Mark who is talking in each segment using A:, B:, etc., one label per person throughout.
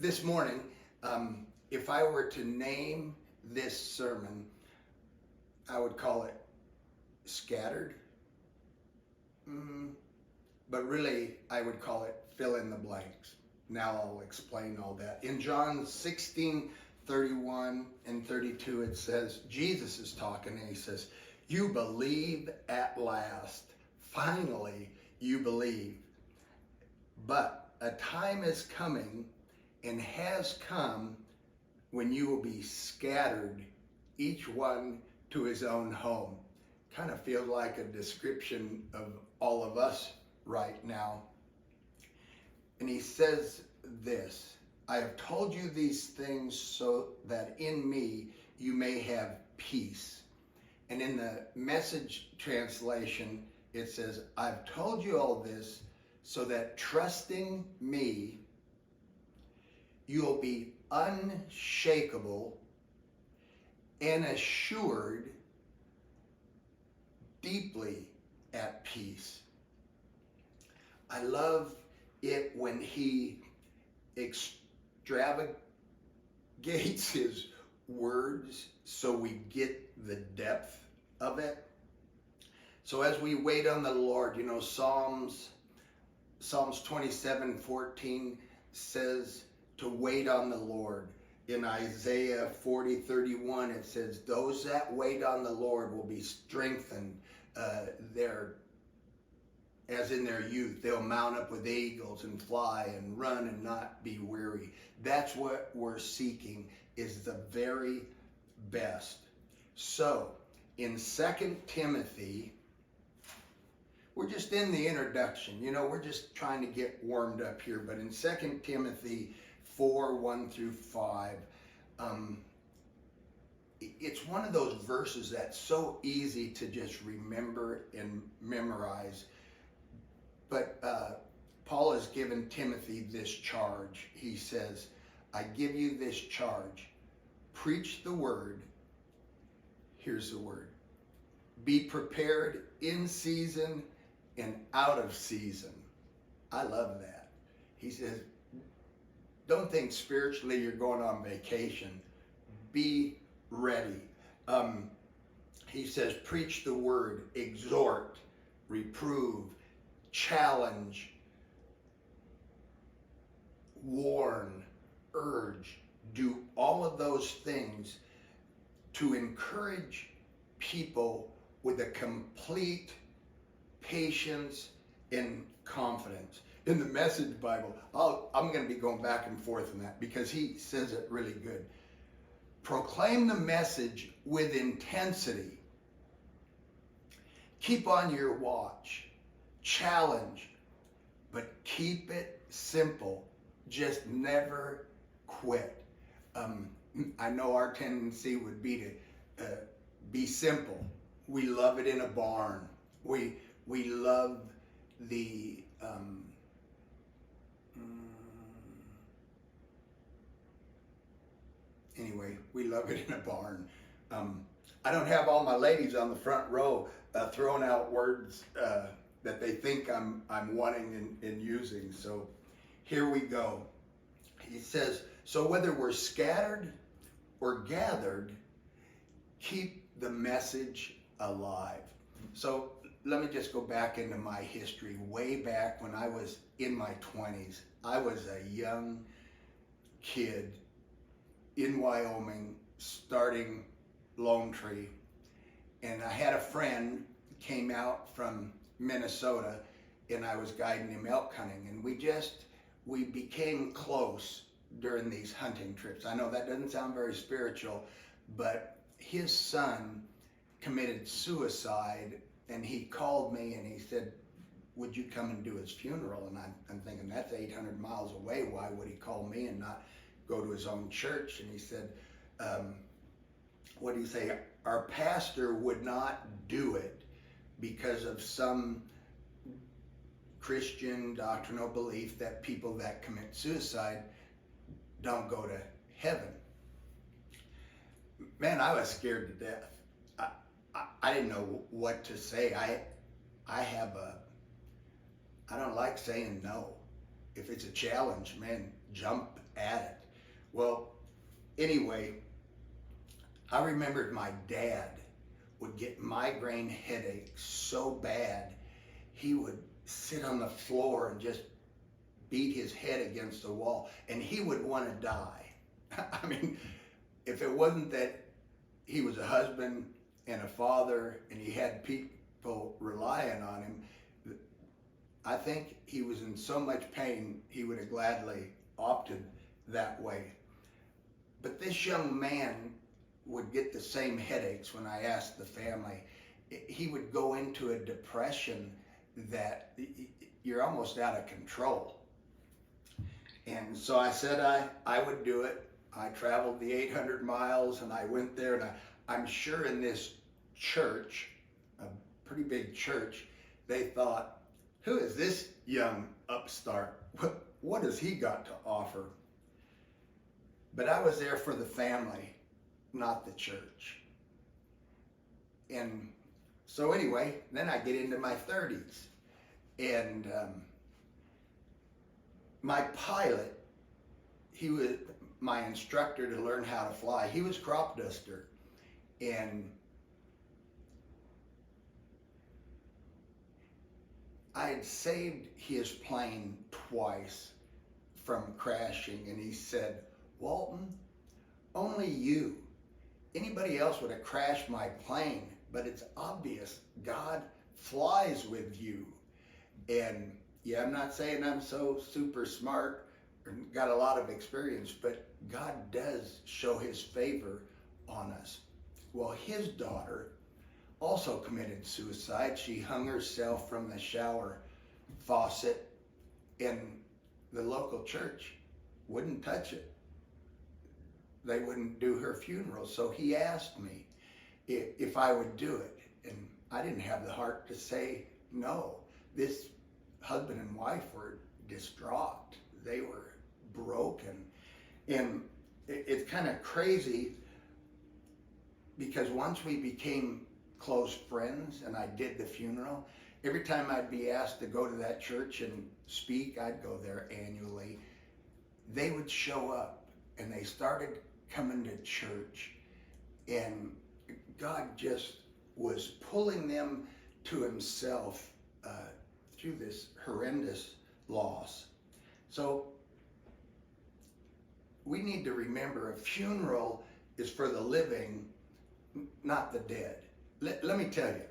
A: This morning, if I were to name this sermon, I would call it Scattered. But really, I would call it Fill in the Blanks. Now I'll explain all that. In John 16:31 and 32, it says, Jesus is talking and he says, "You believe at last. Finally, you believe. But a time is coming and has come when you will be scattered, each one to his own home." Kind of feels like a description of all of us right now. And he says this, "I have told you these things so that in me you may have peace." And in the Message translation, it says, "I've told you all this so that trusting me, you'll be unshakable and assured, deeply at peace." I love it when he extravagates his words so we get the depth of it. So as we wait on the Lord, Psalms 27:14 says to wait on the Lord. In Isaiah 40:31, it says, "Those that wait on the Lord will be strengthened, as in their youth. They'll mount up with eagles and fly and run and not be weary." That's what we're seeking, is the very best. So in 2 Timothy, we're just in the introduction. We're just trying to get warmed up here. But in 2 Timothy 4:1-5, it's one of those verses that's so easy to just remember and memorize. But Paul has given Timothy this charge. He says, "I give you this charge. Preach the word." Here's the word. "Be prepared in season and out of season." I love that. He says, don't think spiritually you're going on vacation. Be ready. He says, preach the word, exhort, reprove, challenge, warn, urge. Do all of those things to encourage people with a complete patience and confidence. In the Message Bible, I'm going to be going back and forth on that because he says it really good. Proclaim the message with intensity. Keep on your watch. Challenge, but keep it simple. Just never quit. I know our tendency would be to be simple. We love it in a barn. We love the anyway, we love it in a barn. I don't have all my ladies on the front row throwing out words that they think I'm wanting and using. So here we go. He says, so whether we're scattered or gathered, keep the message alive. So let me just go back into my history. Way back when I was in my 20s, I was a young kid in Wyoming starting Lone Tree. And I had a friend came out from Minnesota and I was guiding him elk hunting. And we became close during these hunting trips. I know that doesn't sound very spiritual, but his son committed suicide and he called me and he said, would you come and do his funeral? And I'm thinking, that's 800 miles away. Why would he call me and not go to his own church? And he said, what do you say? Our pastor would not do it because of some Christian doctrinal belief that people that commit suicide don't go to heaven. Man, I was scared to death. I didn't know what to say. I don't like saying no. If it's a challenge, man, jump at it. Well, anyway, I remembered my dad would get migraine headaches so bad, he would sit on the floor and just beat his head against the wall, and he would want to die. I mean, if it wasn't that he was a husband and a father and he had people relying on him, I think he was in so much pain he would have gladly opted that way. But this young man would get the same headaches when I asked the family. He would go into a depression that you're almost out of control. And so I said I would do it. I traveled the 800 miles and I went there, and I'm sure in this church, a pretty big church, they thought, who is this young upstart? What has he got to offer? But I was there for the family, not the church. And so anyway, then I get into my 30s. And my pilot, he was my instructor to learn how to fly. He was crop duster. And I had saved his plane twice from crashing, and he said, Walton, only you. Anybody else would have crashed my plane, but it's obvious God flies with you. And yeah, I'm not saying I'm so super smart or got a lot of experience, but God does show his favor on us. Well, his daughter also committed suicide. She hung herself from the shower faucet, and the local church wouldn't touch it. They wouldn't do her funeral. So he asked me if I would do it. And I didn't have the heart to say no. This husband and wife were distraught. They were broken. And it's kind of crazy because once we became close friends and I did the funeral, every time I'd be asked to go to that church and speak, I'd go there annually. They would show up and they started coming to church, and God just was pulling them to himself through this horrendous loss. So we need to remember a funeral is for the living, not the dead. Let me tell you,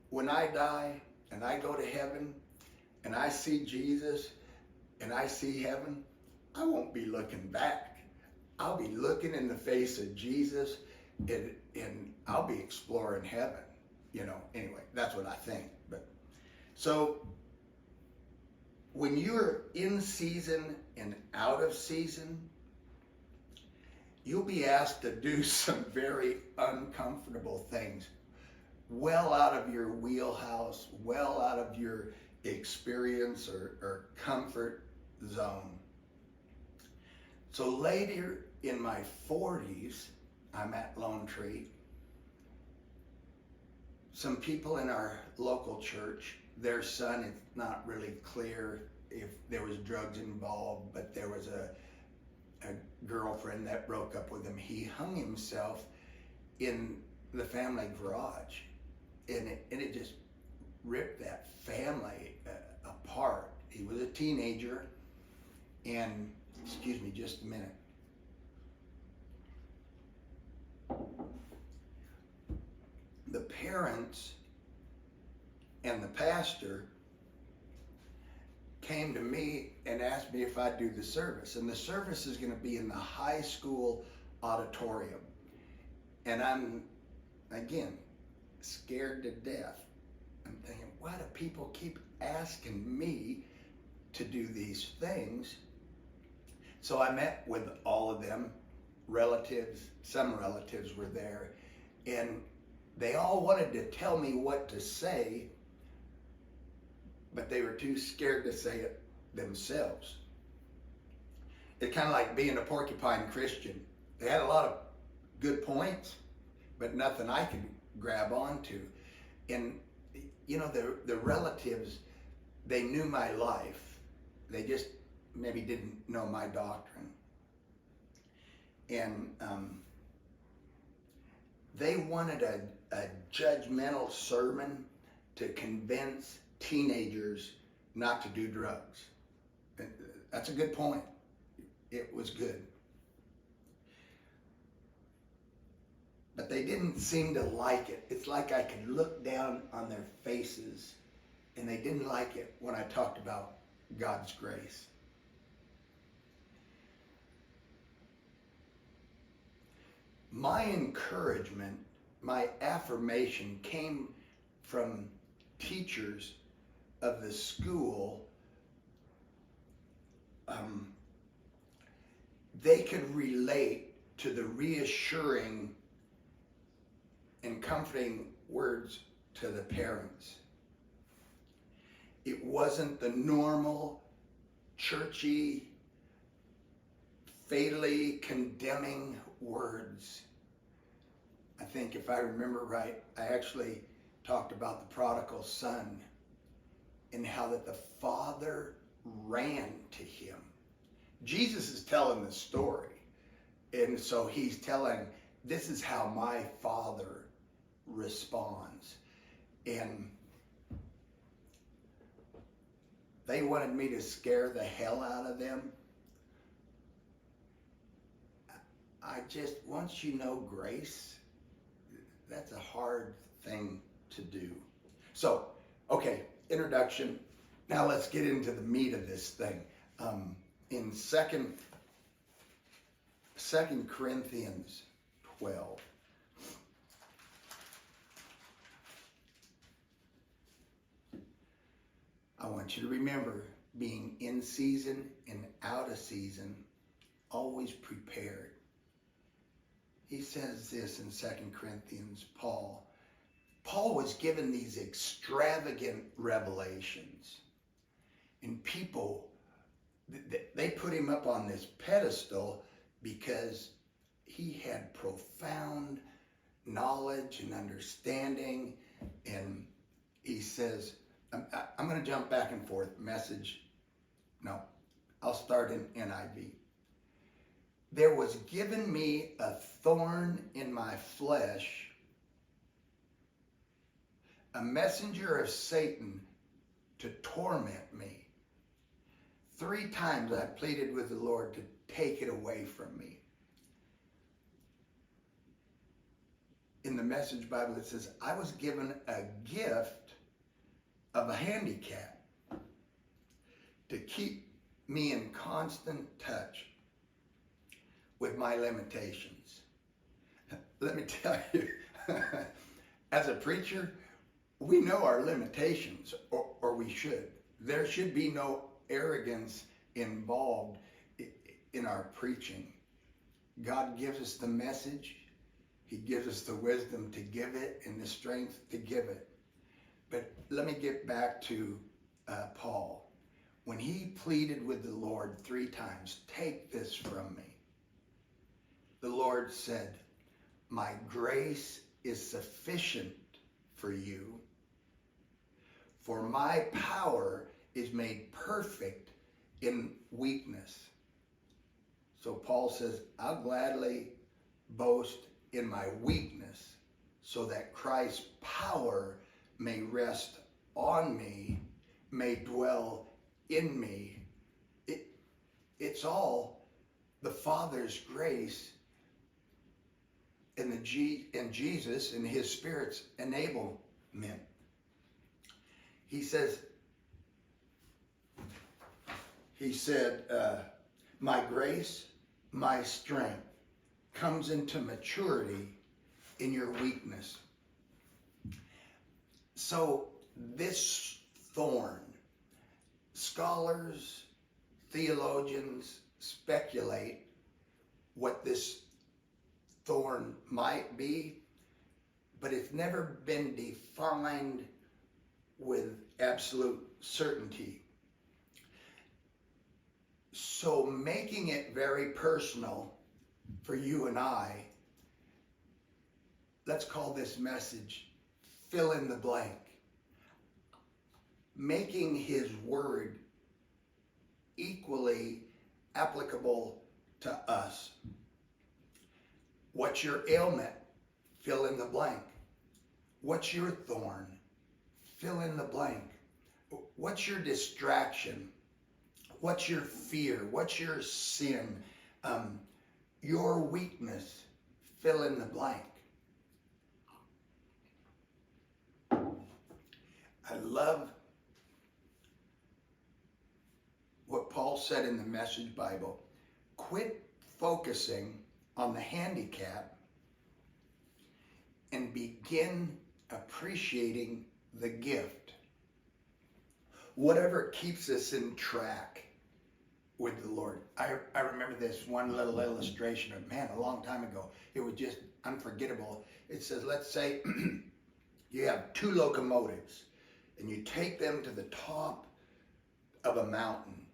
A: when I die and I go to heaven and I see Jesus and I see heaven, I won't be looking back. I'll be looking in the face of Jesus, and I'll be exploring heaven. Anyway, that's what I think. But so when you're in season and out of season, you'll be asked to do some very uncomfortable things, well out of your wheelhouse, well out of your experience or comfort zone. So later in my 40s, I'm at Lone Tree. Some people in our local church, their son, it's not really clear if there was drugs involved, but there was a girlfriend that broke up with him. He hung himself in the family garage, and it just ripped that family apart. He was a teenager, and excuse me just a minute. The parents and the pastor came to me and asked me if I'd do the service. And the service is going to be in the high school auditorium. And I'm, again, scared to death. I'm thinking, why do people keep asking me to do these things? So I met with all of them, relatives, some relatives were there, and they all wanted to tell me what to say, but they were too scared to say it themselves. It's kind of like being a porcupine Christian. They had a lot of good points, but nothing I could grab onto. And, the relatives, they knew my life. They just maybe didn't know my doctrine. And they wanted a judgmental sermon to convince teenagers not to do drugs. That's a good point. It was good. But they didn't seem to like it. It's like I could look down on their faces, and they didn't like it when I talked about God's grace. My encouragement, my affirmation came from teachers of the school. They could relate to the reassuring and comforting words to the parents. It wasn't the normal, churchy, fatally condemning words. I think if I remember right, I actually talked about the prodigal son and how that the father ran to him. Jesus is telling the story. And so he's telling, this is how my father responds. And they wanted me to scare the hell out of them. I just, once you know grace, that's a hard thing to do. So, okay, introduction. Now let's get into the meat of this thing. In 2 Corinthians 12, I want you to remember being in season and out of season, always prepared. He says this in 2 Corinthians, Paul was given these extravagant revelations. And people, they put him up on this pedestal because he had profound knowledge and understanding. And he says, I'm going to jump back and forth. I'll start in NIV. There was given me a thorn in my flesh, a messenger of Satan to torment me. 3 times I pleaded with the Lord to take it away from me. In the Message Bible, it says, I was given a gift of a handicap to keep me in constant touch with my limitations. Let me tell you, as a preacher, we know our limitations, or we should. There should be no arrogance involved in our preaching. God gives us the message. He gives us the wisdom to give it and the strength to give it. But let me get back to Paul. When he pleaded with the Lord 3 times, take this from me, the Lord said, my grace is sufficient for you, for my power is made perfect in weakness. So Paul says, I'll gladly boast in my weakness so that Christ's power may rest on me, may dwell in me. It's all the Father's grace and Jesus and his Spirit's enablement. He said, my grace, my strength comes into maturity in your weakness. So this thorn, scholars, theologians speculate what this thorn might be, but it's never been defined with absolute certainty. So making it very personal for you and I, let's call this message fill in the blank. Making his word equally applicable to us. What's your ailment? Fill in the blank. What's your thorn? Fill in the blank. What's your distraction? What's your fear? What's your sin? Your weakness? Fill in the blank. I love what Paul said in the Message Bible. Quit focusing on the handicap and begin appreciating the gift. Whatever keeps us in track with the Lord. I remember this one little illustration of, man, a long time ago. It was just unforgettable. It says, let's say you have two locomotives and you take them to the top of a mountain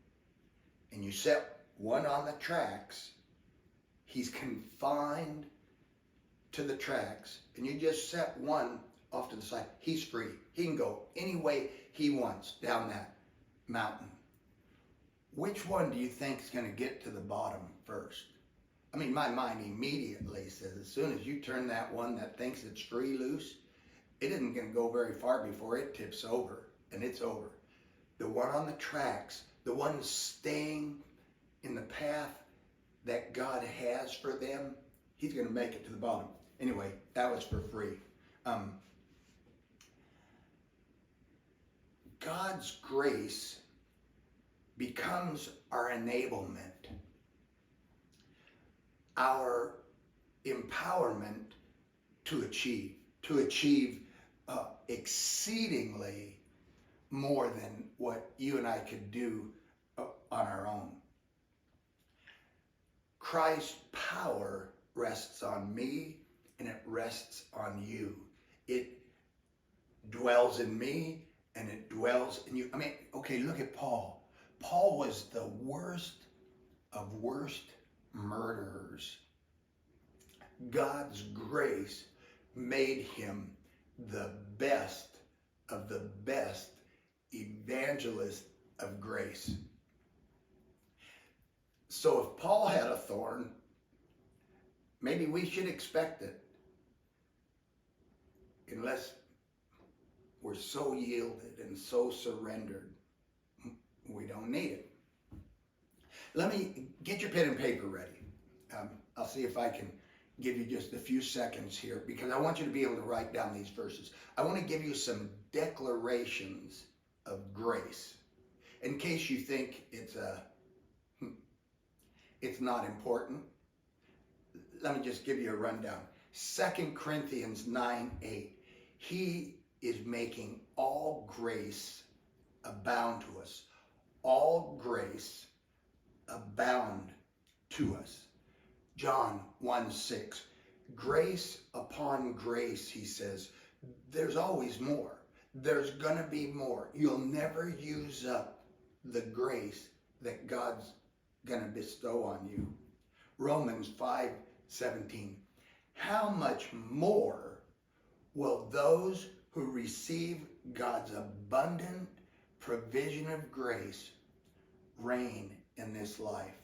A: and you set one on the tracks. He's confined to the tracks, and you just set one off to the side. He's free. He can go any way he wants down that mountain. Which one do you think is going to get to the bottom first? I mean, my mind immediately says as soon as you turn that one that thinks it's free loose, it isn't going to go very far before it tips over, and it's over. The one on the tracks, the one staying in the path that God has for them, he's going to make it to the bottom. Anyway, that was for free. God's grace becomes our enablement, our empowerment to achieve exceedingly more than what you and I could do on our own. Christ's power rests on me and it rests on you. It dwells in me and it dwells in you. I mean, okay, look at Paul. Paul was the worst of worst murderers. God's grace made him the best of the best evangelist of grace. So if Paul had a thorn, maybe we should expect it. Unless we're so yielded and so surrendered, we don't need it. Let me get your pen and paper ready. I'll see if I can give you just a few seconds here because I want you to be able to write down these verses. I want to give you some declarations of grace in case you think it's not important. Let me just give you a rundown. 2 Corinthians 9:8. He is making all grace abound to us. All grace abound to us. John 1:6. Grace upon grace, he says. There's always more. There's going to be more. You'll never use up the grace that God's going to bestow on you. Romans 5:17. How much more will those who receive God's abundant provision of grace reign in this life?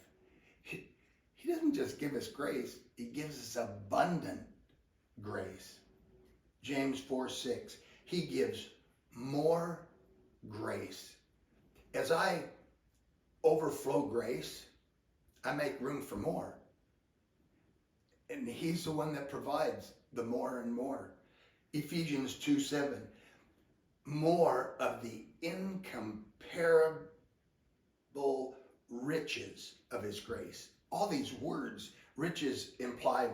A: He doesn't just give us grace, he gives us abundant grace. James 4:6. He gives more grace. As I overflow grace, I make room for more. And he's the one that provides the more and more. Ephesians 2:7. More of the incomparable riches of his grace. All these words, riches imply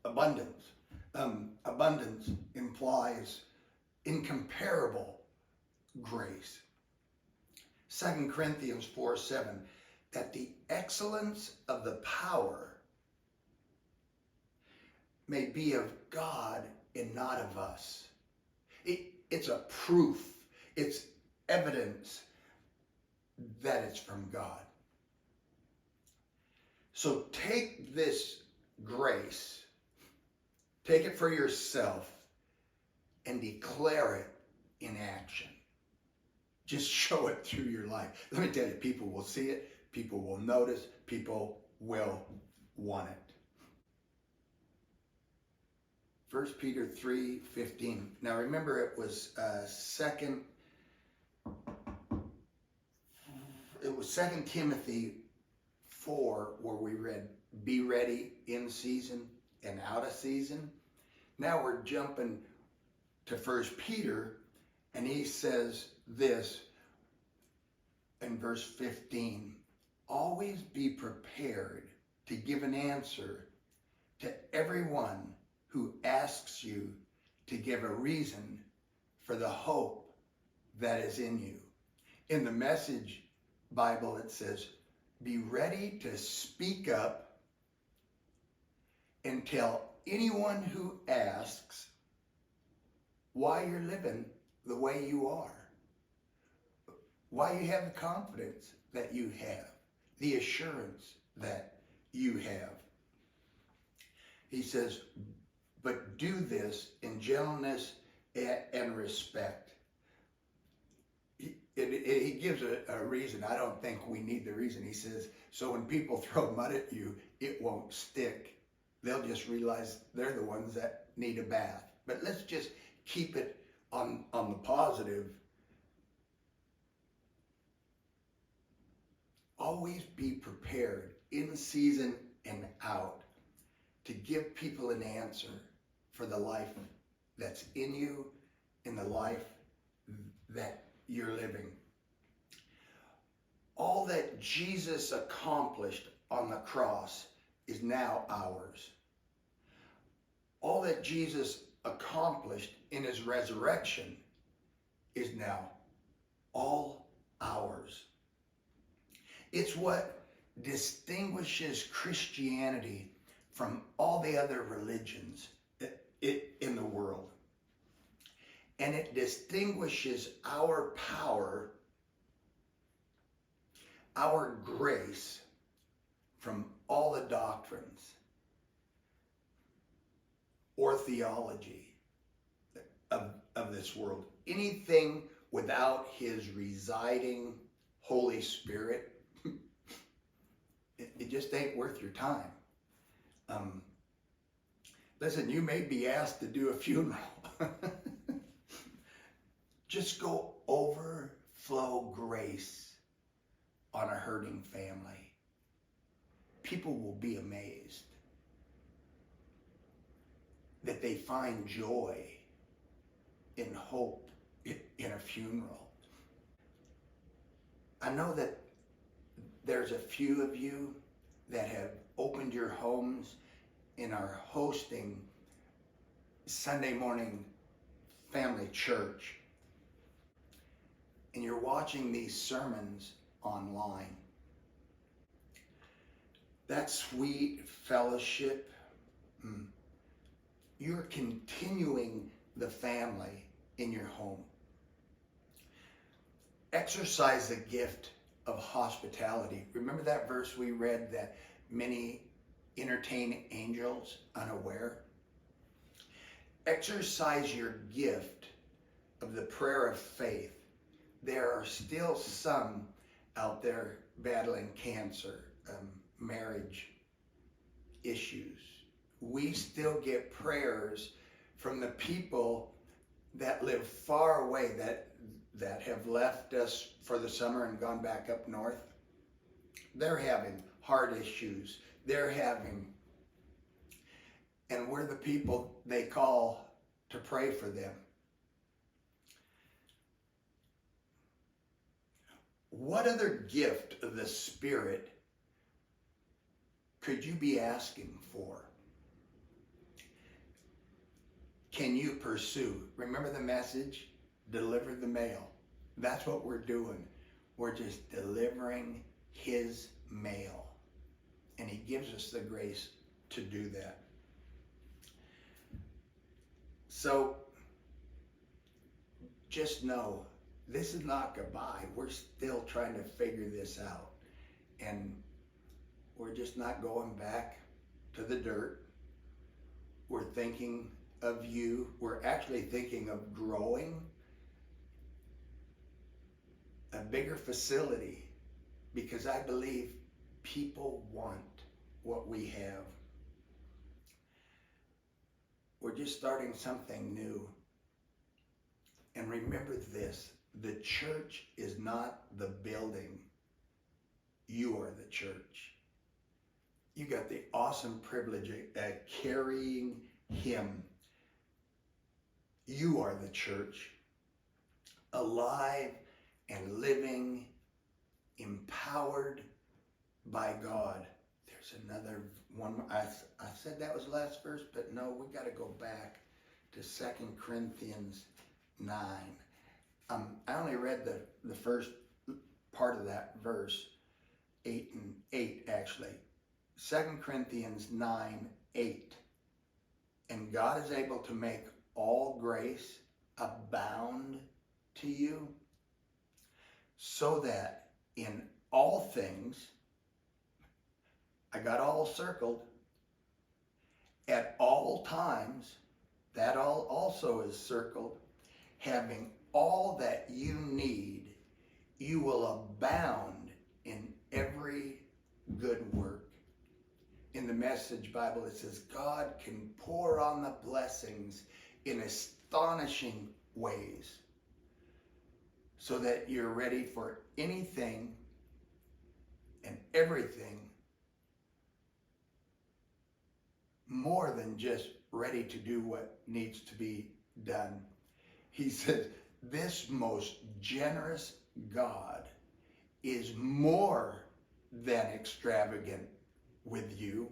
A: abundance. Abundance implies incomparable grace. 2 Corinthians 4:7. That the excellence of the power may be of God and not of us. It's a proof. It's evidence that it's from God. So take this grace, take it for yourself, and declare it in action. Just show it through your life. Let me tell you, people will see it, people will notice, people will want it. 1 Peter 3:15. Now remember, it was Second Timothy 4 where we read, be ready in season and out of season. Now we're jumping to 1 Peter, and he says this in verse 15, always be prepared to give an answer to everyone who asks you to give a reason for the hope that is in you. In the Message Bible, it says, be ready to speak up and tell anyone who asks why you're living the way you are, why you have the confidence that you have, the assurance that you have. He says, but do this in gentleness and respect. He gives a reason. I don't think we need the reason. He says, so when people throw mud at you, it won't stick. They'll just realize they're the ones that need a bath. But let's just keep it on the positive. Always be prepared in season and out to give people an answer for the life that's in you, in the life that you're living. All that Jesus accomplished on the cross is now ours. All that Jesus accomplished in his resurrection is now all ours. It's what distinguishes Christianity from all the other religions in the world. And it distinguishes our power, our grace, from all the doctrines or theology of this world. Anything without his residing Holy Spirit, it just ain't worth your time. Listen, you may be asked to do a funeral. Just go overflow grace on a hurting family. People will be amazed that they find joy and hope in a funeral. I know that there's a few of you that have opened your homes and are hosting Sunday morning family church. And you're watching these sermons online. That sweet fellowship, you're continuing the family in your home. Exercise the gift of hospitality. Remember that verse we read that many entertain angels unaware? Exercise your gift of the prayer of faith. There are still some out there battling cancer, marriage issues. We still get prayers from the people that live far away, that have left us for the summer and gone back up north. They're having heart issues. And we're the people they call to pray for them. What other gift of the Spirit could you be asking for? Can you pursue? Remember the message? Deliver the mail. That's what we're doing. We're just delivering his mail. And he gives us the grace to do that. So just know, this is not goodbye. We're still trying to figure this out. And we're just not going back to the dirt. We're thinking of you. We're actually thinking of growing a bigger facility, because I believe people want what we have. We're just starting something new. And remember this, the church is not the building. You are the church. You got the awesome privilege of carrying him. You are the church, alive and living, empowered by God. There's another one. I said that was the last verse, but no, we got to go back to 2 Corinthians 9. I only read the first part of that verse, 8 actually. 2 Corinthians 9:8. And God is able to make all grace abound to you, so that in all things, I got all circled, at all times, that all also is circled, having all that you need, you will abound in every good work. In the Message Bible, it says, God can pour on the blessings in astonishing ways, so that you're ready for anything and everything, more than just ready to do what needs to be done. He says, this most generous God is more than extravagant with you.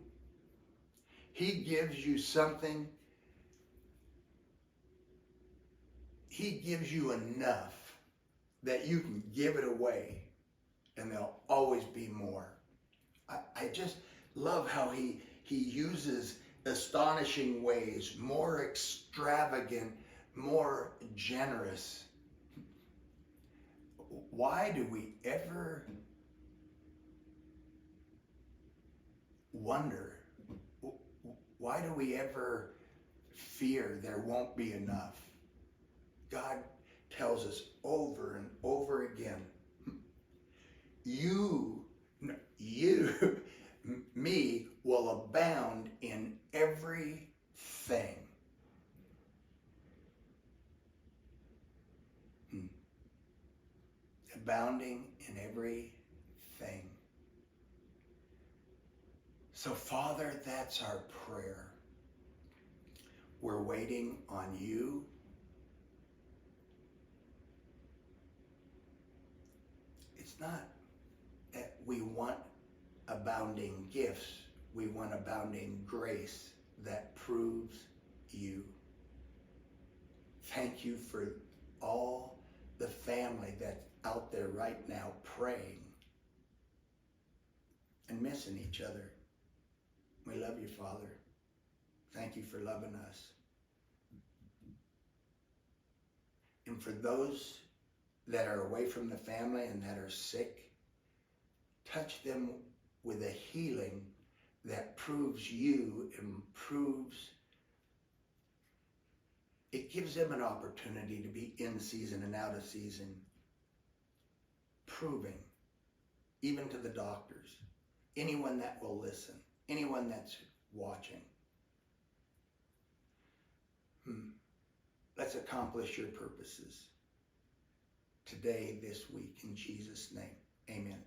A: He gives you something. He gives you enough that you can give it away, and there'll always be more. I just love how he uses astonishing ways, more extravagant, more generous. Why do we ever wonder? Why do we ever fear there won't be enough? God tells us over and over again, me will abound in everything. Abounding in everything. So, Father, that's our prayer. We're waiting on you. It's not that we want abounding gifts. We want abounding grace that proves you. Thank you for all the family that's out there right now praying and missing each other. We love you, Father. Thank you for loving us. And for those that are away from the family and that are sick, touch them with a healing that proves you and it gives them an opportunity to be in season and out of season, proving, even to the doctors, anyone that will listen, anyone that's watching. Let's accomplish your purposes today, this week, in Jesus' name. Amen.